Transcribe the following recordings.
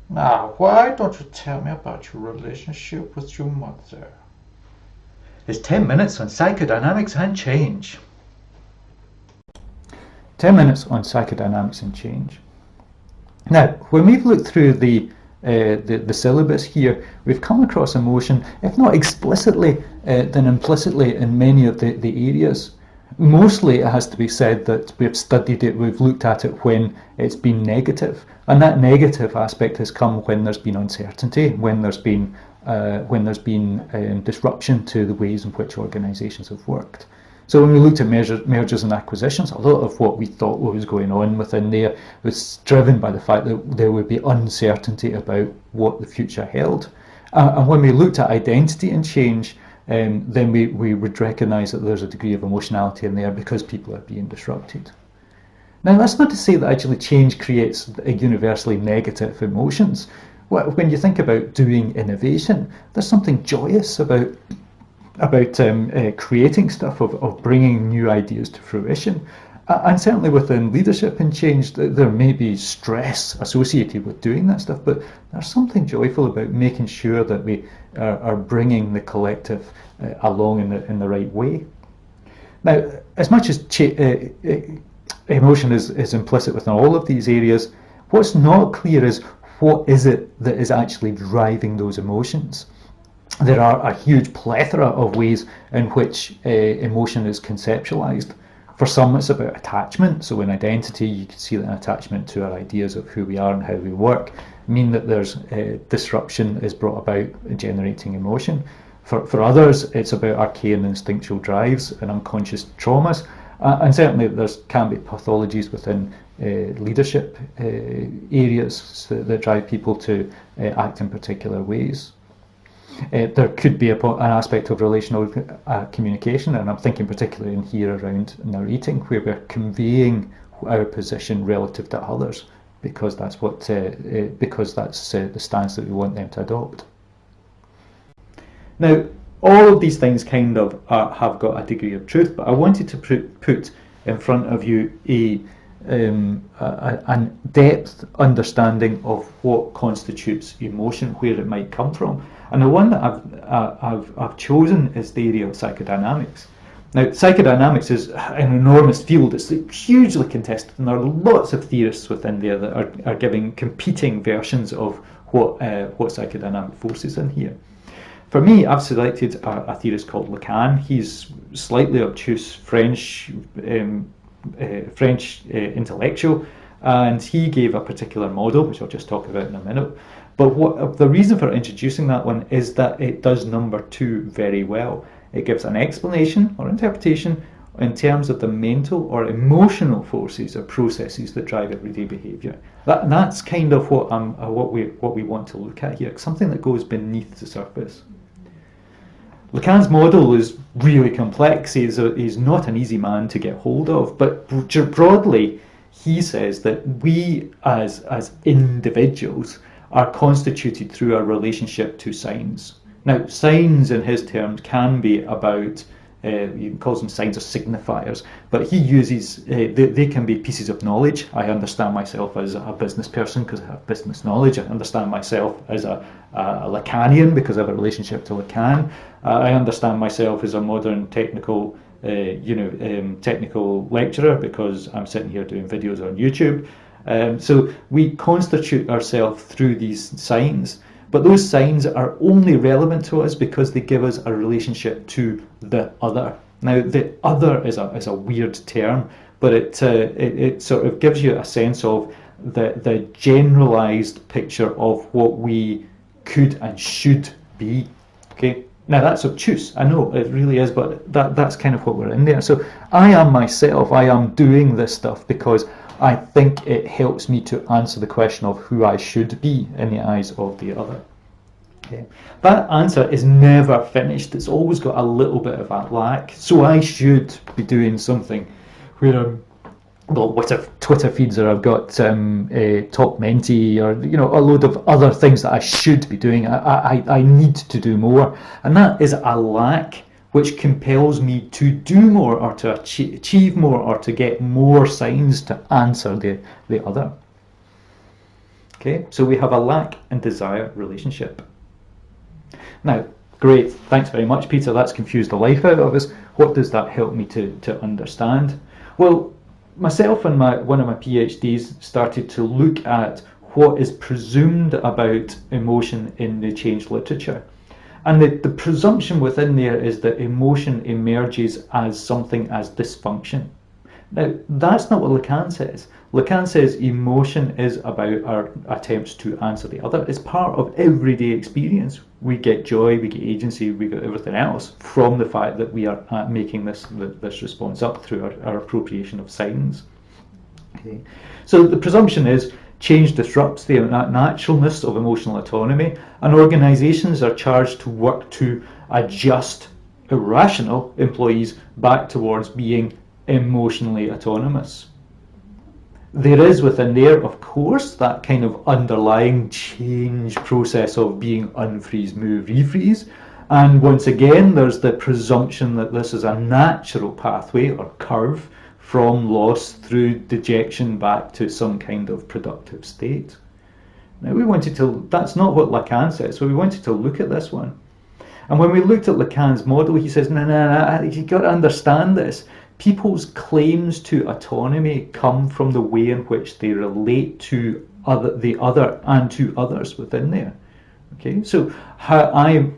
Now, why don't you tell me about your relationship with your mother? It's 10 minutes on psychodynamics and change. 10 minutes on psychodynamics and change. Now, when we've looked through the syllabus here, we've come across emotion, if not explicitly, then implicitly in many of the areas. Mostly it has to be said that we've studied it, we've looked at it when it's been negative. And that negative aspect has come when there's been uncertainty, when there's been disruption to the ways in which organisations have worked. So when we looked at mergers and acquisitions, a lot of what we thought was going on within there was driven by the fact that there would be uncertainty about what the future held. And when we looked at identity and change, then we would recognise that there's a degree of emotionality in there because people are being disrupted. Now, that's not to say that actually change creates universally negative emotions. When you think about doing innovation, there's something joyous about creating stuff, of bringing new ideas to fruition. And certainly within leadership and change, there may be stress associated with doing that stuff, but there's something joyful about making sure that we are bringing the collective along in the right way. Now, as much as emotion is implicit within all of these areas, what's not clear is what is it that is actually driving those emotions. There are a huge plethora of ways in which emotion is conceptualized. For some, it's about attachment. So in identity, you can see that an attachment to our ideas of who we are and how we work mean that there's disruption is brought about generating emotion. For others, it's about arcane instinctual drives and unconscious traumas. And certainly there can be pathologies within leadership areas that drive people to act in particular ways. There could be an aspect of relational communication, and I'm thinking particularly in here around narrating, where we're conveying our position relative to others, because that's the stance that we want them to adopt. Now, all of these things kind of have got a degree of truth, but I wanted to put in front of you a depth understanding of what constitutes emotion, where it might come from. And the one that I've chosen is the area of psychodynamics. Now, psychodynamics is an enormous field. It's hugely contested, and there are lots of theorists within there that are giving competing versions of what psychodynamic forces in here. For me, I've selected a theorist called Lacan. He's slightly obtuse French intellectual, and he gave a particular model, which I'll just talk about in a minute. But the reason for introducing that one is that it does number two very well. It gives an explanation or interpretation in terms of the mental or emotional forces or processes that drive everyday behaviour. That's kind of what we want to look at here, something that goes beneath the surface. Lacan's model is really complex. He's not an easy man to get hold of, but broadly, he says that we as individuals are constituted through our relationship to signs. Now, signs in his terms can be about, he calls them signs or signifiers, but he uses, they can be pieces of knowledge. I understand myself as a business person because I have business knowledge. I understand myself as a Lacanian because I have a relationship to Lacan. I understand myself as a modern technical lecturer because I'm sitting here doing videos on YouTube. So we constitute ourselves through these signs, but those signs are only relevant to us because they give us a relationship to the other. Now, the other is a weird term, but it sort of gives you a sense of the generalized picture of what we could and should be. Okay. Now that's obtuse, I know it really is, but that's kind of what we're in there. So I am myself, I am doing this stuff because I think it helps me to answer the question of who I should be in the eyes of the other. Okay. That answer is never finished. It's always got a little bit of a lack. So I should be doing something where what if Twitter feeds, or I've got Top Menti, or a load of other things that I should be doing. I need to do more, and that is a lack which compels me to do more or to achieve more or to get more signs to answer the other. Okay, so we have a lack and desire relationship. Now, great, thanks very much, Peter. That's confused the life out of us. What does that help me to understand? Well, myself and one of my PhDs started to look at what is presumed about emotion in the change literature. And the presumption within there is that emotion emerges as something as dysfunction. Now, that's not what Lacan says. Lacan says emotion is about our attempts to answer the other. It's part of everyday experience. We get joy, we get agency, we get everything else from the fact that we are making this response up through our appropriation of signs. Okay. So the presumption is change disrupts the naturalness of emotional autonomy, and organisations are charged to work to adjust irrational employees back towards being emotionally autonomous. There is within there, of course, that kind of underlying change process of being unfreeze, move, refreeze. And once again, there's the presumption that this is a natural pathway or curve from loss through dejection back to some kind of productive state. Now that's not what Lacan says, so we wanted to look at this one. And when we looked at Lacan's model, he says, no, you've got to understand this. People's claims to autonomy come from the way in which they relate to the other and to others within there. Okay, so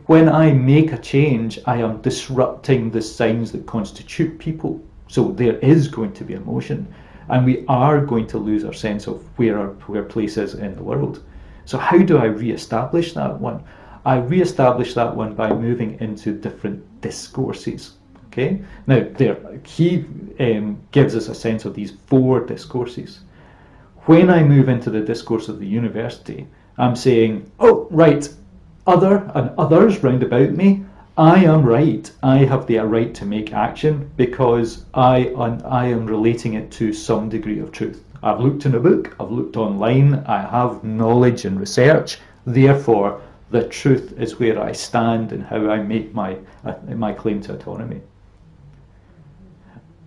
when I make a change, I am disrupting the signs that constitute people. So there is going to be emotion, and we are going to lose our sense of where our place is in the world. So how do I re-establish that one? I re-establish that one by moving into different discourses. Okay. Now, he gives us a sense of these 4 discourses. When I move into the discourse of the university, I'm saying, oh, right, other and others round about me, I am right. I have the right to make action because I am relating it to some degree of truth. I've looked in a book, I've looked online, I have knowledge and research. Therefore, the truth is where I stand and how I make my claim to autonomy.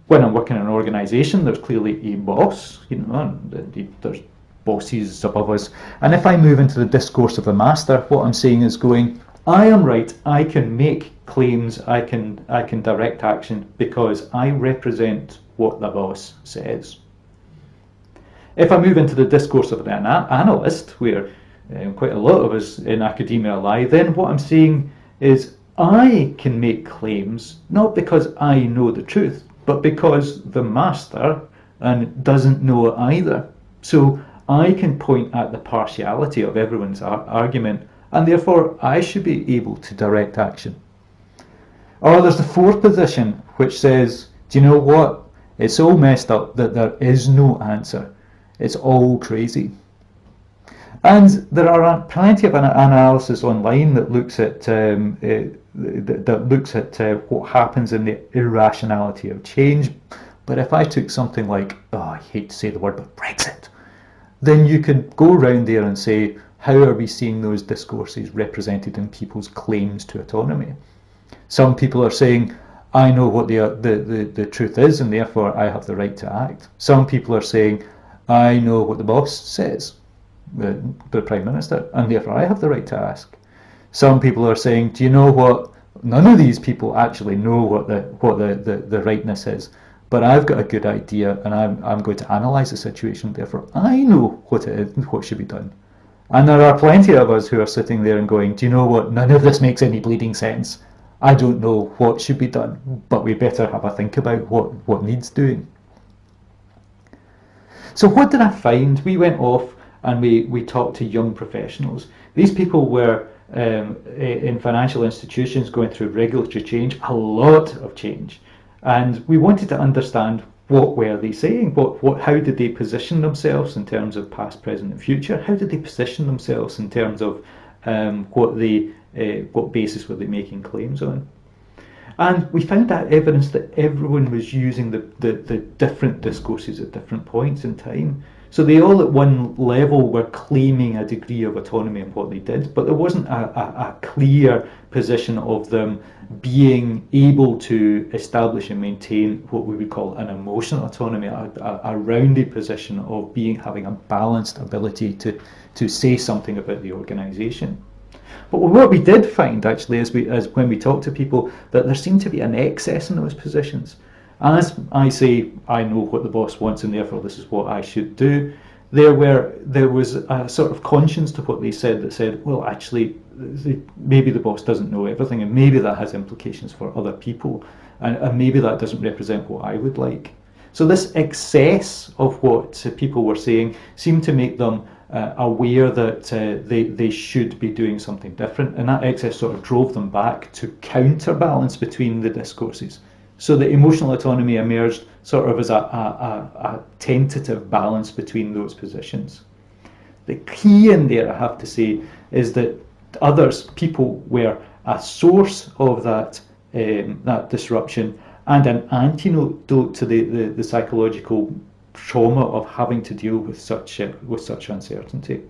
When I'm working in an organisation, there's clearly a boss, and there's bosses above us. And if I move into the discourse of the master, what I'm saying is going, I am right, I can make claims, I can direct action because I represent what the boss says. If I move into the discourse of an analyst, where quite a lot of us in academia lie, then what I'm saying is I can make claims, not because I know the truth, but because the master doesn't know it either. So I can point at the partiality of everyone's argument, and therefore I should be able to direct action. Or there's the 4th position, which says, do you know what? It's all messed up that there is no answer. It's all crazy. And there are plenty of analysis online that looks at what happens in the irrationality of change. But if I took something like, I hate to say the word, but Brexit, then you could go around there and say, how are we seeing those discourses represented in people's claims to autonomy? Some people are saying, I know what the truth is, and therefore I have the right to act. Some people are saying, I know what the boss says, the Prime Minister, and therefore I have the right to ask. Some people are saying, do you know what? None of these people actually know what the rightness is, but I've got a good idea, and I'm going to analyse the situation. Therefore, I know what it is, what should be done. And there are plenty of us who are sitting there and going, do you know what? None of this makes any bleeding sense. I don't know what should be done, but we better have a think about what needs doing. So what did I find? We went off and we talked to young professionals. These people were in financial institutions going through regulatory change, a lot of change. And we wanted to understand, what were they saying? How did they position themselves in terms of past, present and future? How did they position themselves in terms of what basis were they making claims on? And we found that evidence that everyone was using the different discourses at different points in time. So they all at one level were claiming a degree of autonomy in what they did, but there wasn't a clear position of them being able to establish and maintain what we would call an emotional autonomy, a rounded position of having a balanced ability to say something about the organisation. But what we did find actually is when we talked to people that there seemed to be an excess in those positions. As I say, I know what the boss wants and therefore this is what I should do, there was a sort of conscience to what they said that said, well, actually, maybe the boss doesn't know everything, and maybe that has implications for other people, and maybe that doesn't represent what I would like. So this excess of what people were saying seemed to make them aware that they should be doing something different, and that excess sort of drove them back to counterbalance between the discourses. So the emotional autonomy emerged sort of as a tentative balance between those positions. The key in there, I have to say, is that people were a source of that disruption and an antidote to the psychological trauma of having to deal with such uncertainty.